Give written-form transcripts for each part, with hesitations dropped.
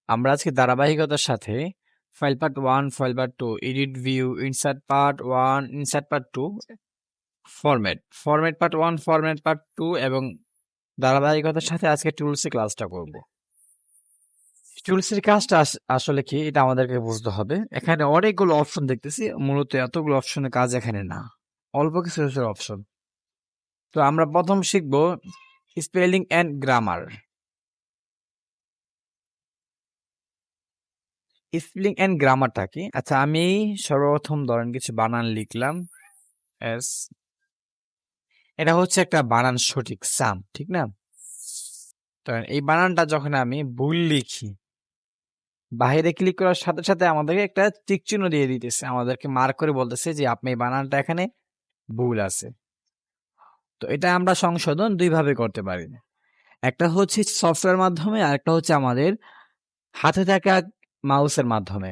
আমরা আজকে ধারাবাহিকতার সাথে file part 1, file part 2, edit view, insert part 1, insert part 2, format part 1, format part 2 এবং ধারাবাহিকতার সাথে আজকে টুলসে ক্লাসটা করব। টুলসের কাজটা আসলে কি এটা আমাদেরকে বুঝতে হবে। এখানে অনেকগুলো অপশন দেখতেছি, মূলত এতগুলো অপশনের কাজ এখানে না, অল্প কিছু অপশন। তো আমরা প্রথম শিখব spelling and grammar. Spelling and গ্রামারটা কি? আচ্ছা, আমি সর্বপ্রথম ধরেন কিছু বানান লিখলাম। এস, এটা হচ্ছে একটা বানান সঠিক সাম, ঠিক না? তো এই বানানটা যখন আমি ভুল লিখি, বাইরে ক্লিক করার সাথে সাথে আমাদেরকে একটা টিক চিহ্ন দিয়ে দিতেছে, আমাদেরকে মার্ক করে বলতেছে যে আপনি এই বানানটা এখানে ভুল আছে। তো এটা আমরা সংশোধন দুই ভাবে করতে পারি, একটা হচ্ছে সফটওয়্যার মাধ্যমে, আর একটা হচ্ছে আমাদের হাতে থাকা মাউসের মাধ্যমে।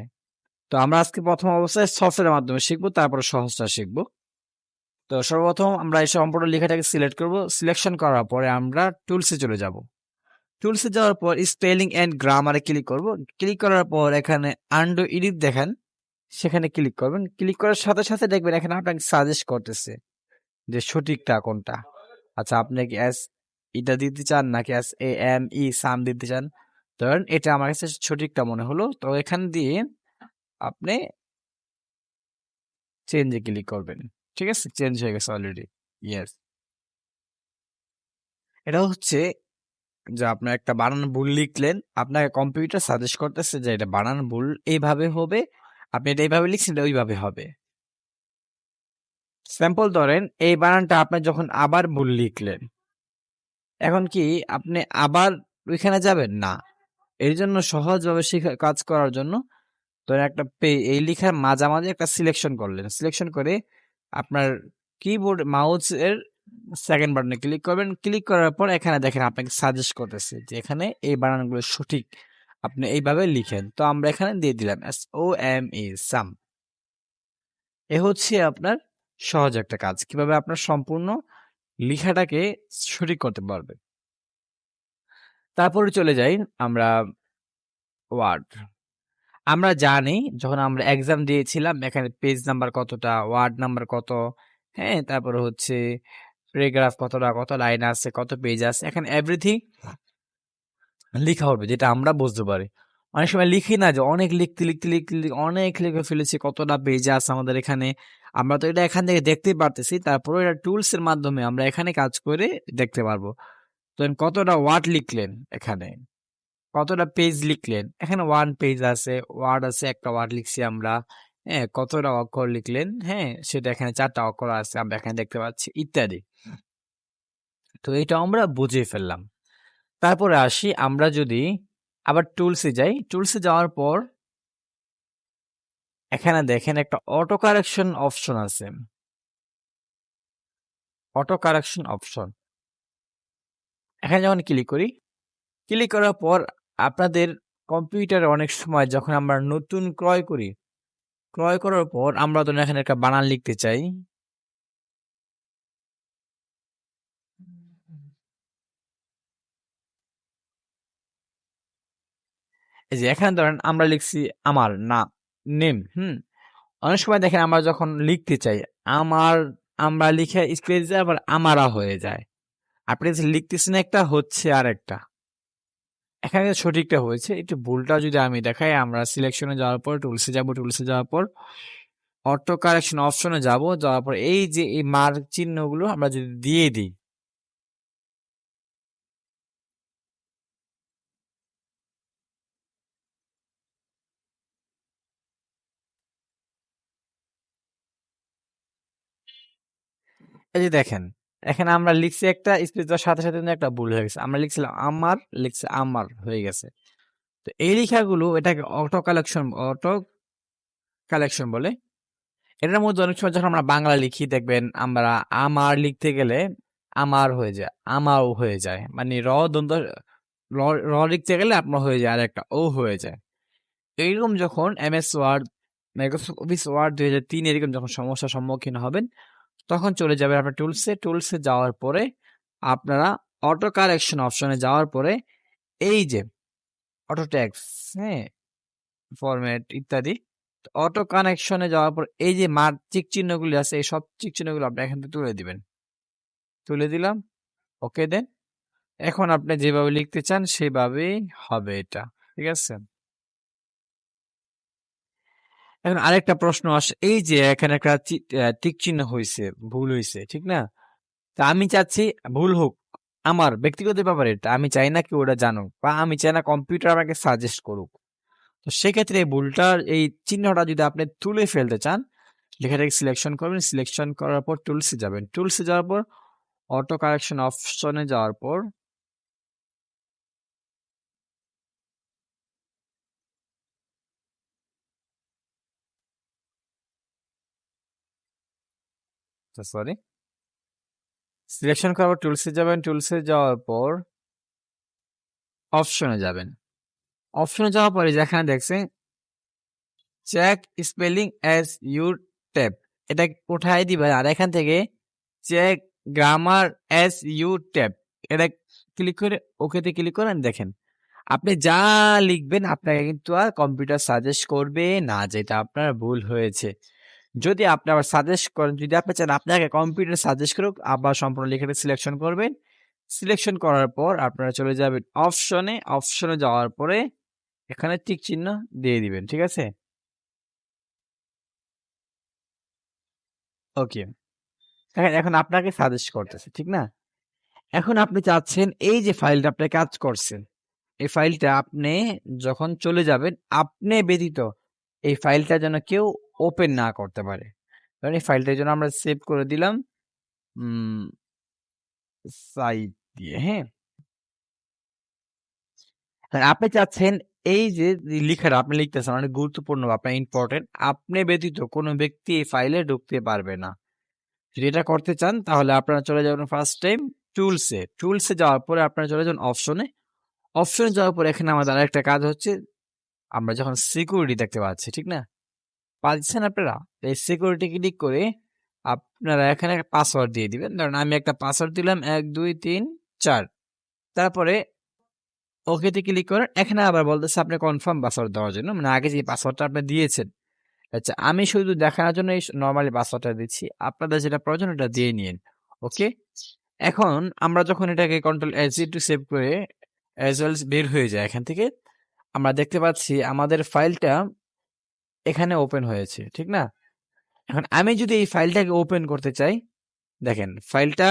তো আমরা আজকে প্রথম অবস্থায় সফটওয়্যারের মাধ্যমে শিখবো, তারপরে সহজটা শিখবো। তো সর্বপ্রথম আমরা এই সম্পূর্ণ লেখাটাকে সিলেক্ট করব। সিলেকশন করার পরে আমরা টুলসে চলে যাব। টুলসে যাওয়ার পর স্পেলিং এন্ড গ্রামারে ক্লিক করব। ক্লিক করার পর এখানে আন্ডু এডিট দেখেন, সেখানে ক্লিক করবেন। ক্লিক করার সাথে সাথে দেখবেন এখানে আপনাকে সাজেস্ট করতেছে যে সঠিকটা কোনটা। আচ্ছা, আপনি কি এস এটা দিতে চান নাকি এস এ এম ই সাম দিতে চান? ধরেন এটা আমার কাছে সঠিকটা মনে হলো, তো এখানে দিয়ে আপনি চেঞ্জে ক্লিক করবেন। ঠিক আছে, চেঞ্জ হয়ে গেছে অলরেডি। ইয়েস, এটা হচ্ছে যে আপনার একটা বানান ভুল লিখলেন, আপনাকে কম্পিউটার সাজেস্ট করতেছে যে এটা বানান ভুল এইভাবে হবে, আপনি এটা এইভাবে লিখছেন, এটা ওইভাবে হবে। স্যাম্পল ধরেন এই বানানটা আপনি যখন আবার ভুল লিখলেন, এখন কি আপনি আবার ওইখানে যাবেন না? এর জন্য সহজভাবে কাজ করার জন্য ধরেন একটা এই লেখার মাঝামাঝি একটা সিলেকশন করলেন। সিলেকশন করে আপনার কিবোর্ড মাউসের সেকেন্ড বাটনে ক্লিক করবেন। ক্লিক করার পর এখানে দেখেন আপনাকে সাজেস্ট করতেছে যে এখানে এই বানানগুলো সঠিক, আপনি এইভাবে লিখেন। তো আমরা এখানে দিয়ে দিলাম SOME সাম। এ হচ্ছে আপনার সহজ একটা কাজ, কিভাবে আপনার সম্পূর্ণ লেখাটাকে সঠিক করতে পারবেন। তারপরে চলে যাই আমরা ওয়ার্ড। আমরা জানি যখন আমরা এক্সাম দিয়েছিলাম এখানে পেজ নাম্বার কতটা, ওয়ার্ড নাম্বার কত, হ্যাঁ, তারপরে হচ্ছে প্যারাগ্রাফ কতটা, কত লাইন আছে, কত পেজ আছে, এখানে এভরিথিং লেখা হবে যেটা আমরা বুঝতে পারি। অনেক সময় লিখি না যে অনেক লিখতে লিখতে লিখতে লিখতে অনেক লিখে ফেলেছি, কতটা পেজ আছে আমাদের এখানে, আমরা তো এটা এখান থেকে দেখতেই পারতেছি। তারপরে এটা টুলস এর মাধ্যমে আমরা এখানে কাজ করে দেখতে পারবো। তো কতটা ওয়ার্ড লিখলেন, এখানে কতটা পেজ লিখলেন, এখানে ওয়ান পেজ আছে, ওয়ার্ড আছে, একটা ওয়ার্ড লিখছি আমরা, হ্যাঁ, কতটা অক্ষর লিখলেন, হ্যাঁ, সেটা এখানে 4টা অক্ষর আছে আমরা এখানে দেখতে পাচ্ছি, ইত্যাদি। তো এটা আমরা বুঝে ফেললাম। তারপরে আসি, আমরা যদি আবার টুলসে যাই, টুলসে যাওয়ার পর এখানে দেখেন একটা অটো কারেকশন অপশন আছে। অটো কারেকশন অপশন এখানে যখন ক্লিক করি, ক্লিক করার পর আপনাদের কম্পিউটারে অনেক সময় যখন আমরা নতুন ক্রয় করি, ক্রয় করার পর আমরা ধরুন এখানে একটা বানান লিখতে চাই, এই যে এখানে ধরেন আমরা লিখছি আমার নাম, নেম, অনেক সময় দেখেন আমরা যখন লিখতে চাই আমার, আমরা লিখে স্পেস যায় আবার আমারা হয়ে যায়। আপনি যে লিখতেছেন একটা, হচ্ছে আর একটা, এখানে সঠিকটা হয়েছে, একটু ভুলটা যদি আমি দেখাই, আমরা সিলেকশনে যাওয়ার পর টুলসে যাব, টুলসে যাওয়ার পর অটো কারেকশন অপশনে যাব, যাওয়ার পর এই যে এই মার্ক চিহ্নগুলো আমরা যদি দিয়ে দিই, এই যে দেখেন এখানে আমরা লিখছি একটা, স্পেস দেওয়ার সাথে সাথে কিন্তু একটা ভুল হয়ে গেছে, আমরা লিখছিলাম আমার, লিখছে আমার হয়ে গেছে। তো এই লেখাগুলো এটাকে অটো কালেকশন বলে। এটার মধ্যে অনেক সময় যখন আমরা বাংলা লিখি দেখবেন আমরা আমার লিখতে গেলে আমার হয়ে যায়, আমাও হয়ে যায়, মানে দন্ত র র লিখতে গেলে আপনার হয়ে যায় আর একটা ও হয়ে যায়। এইরকম যখন MS word, Microsoft office word 2003 এরকম যখন সমস্যার সম্মুখীন হবেন, তখন চলে যাবেন আপনার টুলসে। টুলসে যাওয়ার পরে আপনারা অটো কারেকশন অপশনে যাওয়ার পরে এই যে অটো ট্যাক্স, হ্যাঁ, ফরম্যাট ইত্যাদি। অটো কানেকশনে যাওয়ার পর এই যে চিক চিহ্নগুলি আছে, এই সব চিক চিহ্নগুলো আপনি এখান থেকে তুলে দিবেন। তুলে দিলাম, ওকে দেন। এখন আপনি যেভাবে লিখতে চান সেভাবেই হবে এটা, ঠিক আছে। এখন আরেকটা প্রশ্ন আসে, এই যে এখানে একটা টিক চিহ্ন হয়েছে, ভুল হয়েছে, ঠিক না? তা আমি চাচ্ছি ভুল হোক, আমার ব্যক্তিগত ব্যাপারে এটা, আমি চাই না কেউ ওটা জানুক, বা আমি চাই না কম্পিউটার আমাকে সাজেস্ট করুক। তো সেক্ষেত্রে এই ভুলটার এই চিহ্নটা যদি আপনি তুলে ফেলতে চান, লেখাটাকে সিলেকশন করবেন, সিলেকশন করার পর টুলসে যাবেন, টুলসে যাওয়ার পর অটো কারেকশন অপশনে যাওয়ার পর সরি, সিলেকশন করার পর টুলসে যাবেন, টুলসে যাওয়ার পর অপশনে যাবেন। অপশনে যাওয়ার পরে যেখানে দেখছেন check spelling as your tab, এটা উঠাই দিবেন, আর এখান থেকে check grammar as you tab, এটা ক্লিক করে ওকেতে ক্লিক করেন। দেখেন আপনি যা লিখবেন আপনাকে কিন্তু আর কম্পিউটার সাজেস্ট করবে না, যেটা আপনার ভুল হয়েছে। যদি আপনি আবার সাজেস্ট করেন, যদি আপনি চান আপনাকে কম্পিউটার সাজেস্ট করুক, আবার সম্পূর্ণ লেখাটা সিলেকশন করবেন। সিলেকশন করার পর আপনারা চলে যাবেন অপশনে, অপশনে যাওয়ার পরে এখানে টিক চিহ্ন দিয়ে দিবেন, ঠিক আছে। ওকে, এখন আপনাকে সাজেস্ট করতেছে, ঠিক না? এখন আপনি চাচ্ছেন এই যে ফাইলটা আপনি কাজ করছেন, এই ফাইলটা আপনি যখন চলে যাবেন, আপনি ব্যতীত এই ফাইলটা যেন কেউ ওপেন না করতে পারে। কারণ এই ফাইলটার জন্য আমরা সেভ করে দিলাম সাইট দিয়ে, হ্যাঁ। আর আপনি চাচ্ছেন এই যে লেখাটা আপনি লিখতেছেন অনেক গুরুত্বপূর্ণ, আপনার ইম্পর্টেন্ট, আপনি ব্যতীত কোনো ব্যক্তি এই ফাইলে ঢুকতে পারবে না। যদি এটা করতে চান তাহলে আপনারা চলে যাবেন ফার্স্ট টাইম টুলসে, টুলসে যাওয়ার পরে আপনারা চলে যাবেন অপশনে, অপশনে যাওয়ার পরে এখানে আমাদের আরেকটা কাজ হচ্ছে, আমরা যখন সিকিউরিটি দেখতে পাচ্ছি, ঠিক না, পাচ্ছেন আপনারা, এই সিকিউরিটি ক্লিক করে আপনারা এখানে পাসওয়ার্ড দিয়ে দিবেন। ধরুন আমি একটা পাসওয়ার্ড দিলাম 1 2 3 4, তারপরে ওকেতে ক্লিক করেন। এখানে আবার বলতেছে আপনি কনফার্ম পাসওয়ার্ড দেওয়ার জন্য, মানে আগে যে পাসওয়ার্ডটা আপনি দিয়েছেন। আচ্ছা, আমি শুধু দেখানোর জন্য এই নর্মালি পাসওয়ার্ডটা দিচ্ছি, আপনাদের যেটা প্রয়োজন এটা দিয়ে নিন। ওকে, এখন আমরা যখন এটাকে কন্ট্রোল এজ টু সেভ করে অ্যাজ ওয়েল বের হয়ে যায় এখান থেকে, আমরা দেখতে পাচ্ছি আমাদের ফাইলটা এখানে ওপেন হয়েছে, ঠিক না? এখন আমি যদি এই ফাইলটাকে ওপেন করতে চাই, দেখেন ফাইলটা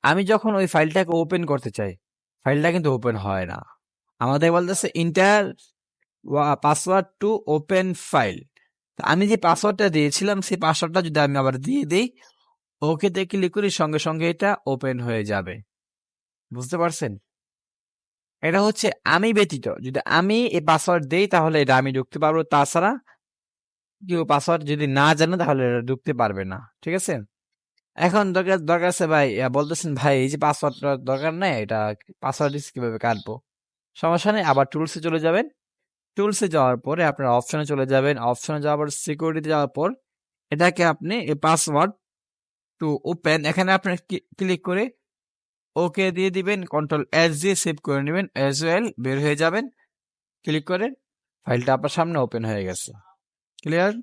আমি যখন ওই ফাইলটাকে ওপেন করতে চাই, ফাইলটা কিন্তু ওপেন হয় না। আমাদের বলতেছে inter password to open file. আমি যে পাসওয়ার্ডটা দিয়েছিলাম সেই পাসওয়ার্ডটা যদি আমি আবার দিয়ে দিই, ওকেতে ক্লিক করি, সঙ্গে সঙ্গে এটা ওপেন হয়ে যাবে। বুঝতে পারছেন? এটা হচ্ছে আমি ব্যতীত, যদি আমি এই পাসওয়ার্ড দেই তাহলে এটা আমি ঢুকতে পারবো, তাছাড়া কেউ পাসওয়ার্ড যদি না জানে তাহলে এটা ঢুকতে পারবে না, ঠিক আছে। এখন দরকার দরকার আছে ভাই, বলতেছেন ভাই এই যে পাসওয়ার্ডটা দরকার নেই, এটা পাসওয়ার্ড কিভাবে কাটবো? সমস্যা নেই, আবার টুলসে চলে যাবেন, টুলসে যাওয়ার পরে আপনার অপশনে চলে যাবেন, অপশনে যাওয়ার পর সিকিউরিটিতে যাওয়ার পর এটাকে আপনি এই পাসওয়ার্ড টু ওপেন, এখানে আপনি ক্লিক করে ওকে দিয়ে দিবেন, কন্ট্রোল এস দিয়ে সেভ করে নেবেন, এজ ওয়েল বের হয়ে যাবেন, ক্লিক করে ফাইলটা আপনার সামনে ওপেন হয়ে গেছে। ক্লিয়ার?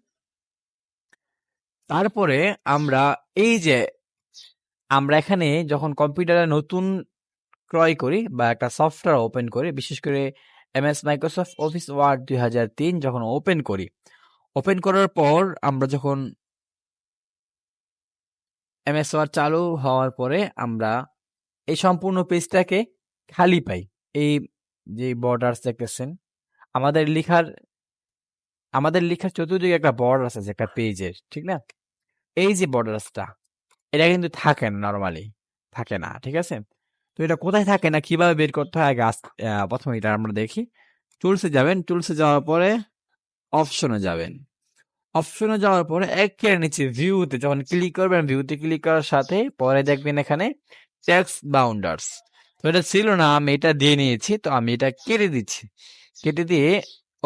তারপরে আমরা এই যে আমরা এখানে যখন কম্পিউটারে নতুন ক্রয় করি বা একটা সফটওয়্যার ওপেন করি, বিশেষ করে এমএস মাইক্রোসফট অফিস ওয়ার্ড 2003 যখন ওপেন করি, ওপেন করার পর আমরা যখন এমএস ওয়ার্ড চালু হওয়ার পরে আমরা এই সম্পূর্ণ পেজটাকে খালি পাই। এই যে বর্ডার্স দেখতেছেন, আমাদের লেখার আমাদের লেখার চতুর্দিকে একটা বর্ডার আছে যে একটা পেজের, ঠিক না? এই যে বর্ডার্সটা, এটা কিন্তু থাকে না, নর্মালি থাকে না, ঠিক আছে। তো এটা কোথায় থাকে না, কিভাবে বের করতে হয়, আগে প্রথমে এটা আমরা দেখি। টুলসে যাবেন, টুলসে যাওয়ার পরে অপশনে যাবেন, অপশনে যাওয়ার পরে একের নিচে ভিউতে যখন ক্লিক করবেন, ভিউতে ক্লিক করার সাথে পরে দেখবেন এখানে টেক্সট বাউন্ডার্স। তো এটা ছিল না, আমি এটা দিয়ে নিয়েছি, তো আমি এটা কেটে দিচ্ছি, কেটে দিয়ে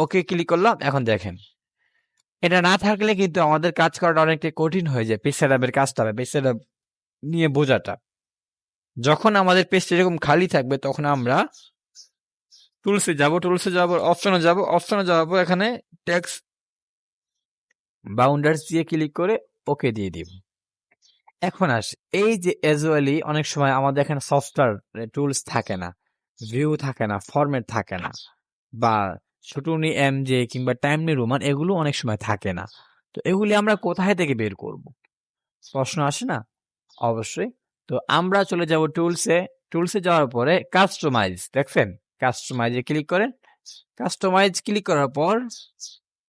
ওকে ক্লিক করলাম। এখন দেখেন এটা না থাকলে কিন্তু আমাদের কাজ করাটা অনেকটা কঠিন হয়ে যায়, পেজ সেটআপের কাজটা, পেজ সেটআপ নিয়ে বোঝাটা। যখন আমাদের পেজটা এরকম খালি থাকবে তখন আমরা টুলসে যাব, অপশনে যাওয়ার পর এখানে টেক্সট বাউন্ডার্স দিয়ে ক্লিক করে ওকে দিয়ে দিব। এখন আসে এই যে অ্যাজুয়ালি অনেক সময় আমাদের এখানে সফটওয়্যার টুলস থাকে না, ভিউ থাকে না, ফরম্যাট থাকে না, বা শুটুনি এমজে কিংবা টাইমলি রোমান এগুলো অনেক সময় থাকে না। তো এগুলি আমরা কোথায় থেকে বের করব? প্রশ্ন আসে না? অবশ্যই। তো আমরা চলে যাব টুলসে। টুলসে যাওয়ার পরে কাস্টমাইজ, দেখছেন? কাস্টমাইজে ক্লিক করেন। কাস্টমাইজ ক্লিক করার পর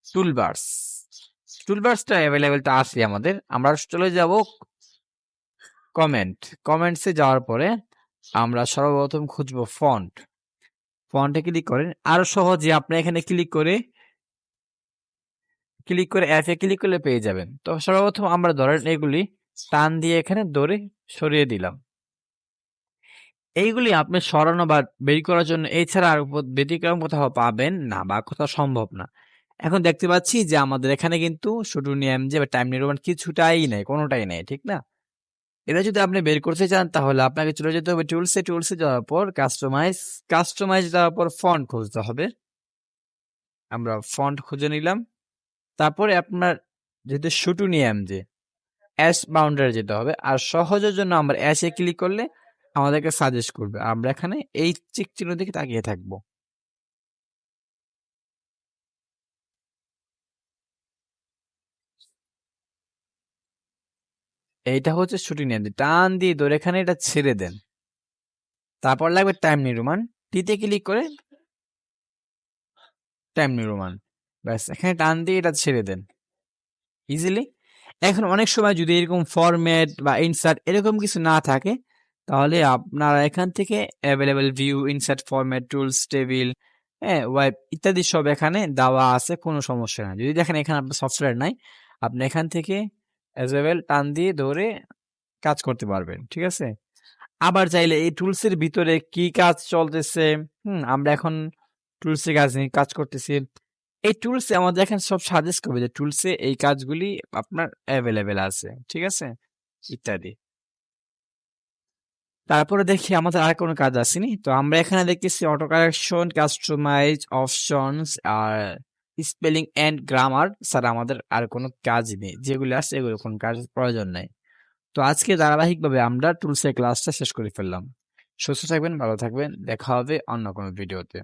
টুলবার্স, টুলবার্সটা অ্যাভেলেবেলটা আছে আমাদের। আমরা চলে যাব কমেন্টসে যাওয়ার পরে আমরা সর্বপ্রথম খুঁজবো ফন্ট। ফন্টে ক্লিক করেন। আরো সহজে আপনি এখানে ক্লিক করে অ্যাপে ক্লিক করলে পেয়ে যাবেন। তো সর্বপ্রথম আমরা ধরেন এগুলি টান দিয়ে এখানে ধরে সরিয়ে দিলাম। এইগুলি আপনি সরানো বা বের করার জন্য এছাড়া আর ব্যতিক্রম কোথাও পাবেন না বা কোথাও সম্ভব না। এখন দেখতে পাচ্ছি যে আমাদের এখানে কিন্তু শুটুনি এমজে বা টাইম নির্মাণ কিছুটাই নেই, কোনোটাই নেই, ঠিক না? এটা যদি আপনি বের করতে চান তাহলে আপনাকে চলে যেতে হবে টুলসে যাওয়ার পর কাস্টমাইজ দেওয়ার পর ফন্ট খুঁজতে হবে। আমরা ফন্ট খুঁজে নিলাম। তারপরে আপনার যেহেতু শুটুনি এমজে অ্যাশ বাউন্ডারি যেতে হবে। আর সহজের জন্য আমরা অ্যাশে ক্লিক করলে আমাদেরকে সাজেস্ট করবে। আমরা এখানে এই চিক চিহ্ন দিকে তাকিয়ে থাকবো। এইটা হচ্ছে শুটিং এমজে, টান দিয়ে ধরে এখানে এটা ছেড়ে দেন। তারপর লাগবে টাইম নির্মাণ, টিতে ক্লিক করে টাইম নির্মাণ, ব্যাস এখানে টান দিয়ে এটা ছেড়ে দেন ইজিলি। এখন অনেক সময় যদি এরকম ফরম্যাট বা ইনসার্ট এরকম কিছু না থাকে তাহলে আপনারা এখান থেকে available view, insert, format, tools, table, হ্যাঁ, ওয়েব ইত্যাদি সব এখানে দেওয়া আছে, কোনো সমস্যা নাই। যদি দেখেন এখানে আপনার সফটওয়্যার নাই, আপনি এখান থেকে অ্যাভেলেবেল টান দিয়ে ধরে কাজ করতে পারবেন, ঠিক আছে? আবার চাইলে এই টুলসের ভিতরে কি কাজ চলতেছে, আমরা এখন টুলসে কাজ করতেছি, এই টুলসে আমাদের এখানে সব সাজেস্ট করবে যে টুলসে এই কাজগুলি আপনার অ্যাভেলেবেল আছে, ঠিক আছে, ইত্যাদি। তারপরে দেখি আমাদের আর কোনো কাজ আসেনি। তো আমরা এখানে দেখতেছি অটো কারেকশন, কাস্টমাইজ, অপশনস আর স্পেলিং এন্ড গ্রামার স্যার, আমাদের আর কোনো কাজ নেই। যেগুলো আছে এগুলো কোনো কাজ প্রয়োজন নাই। তো আজকে ধারাবাহিকভাবে আমরা টুলসের ক্লাসটা শেষ করে ফেললাম। সুস্থ থাকবেন, ভালো থাকবেন, দেখা হবে অন্য কোনো ভিডিওতে।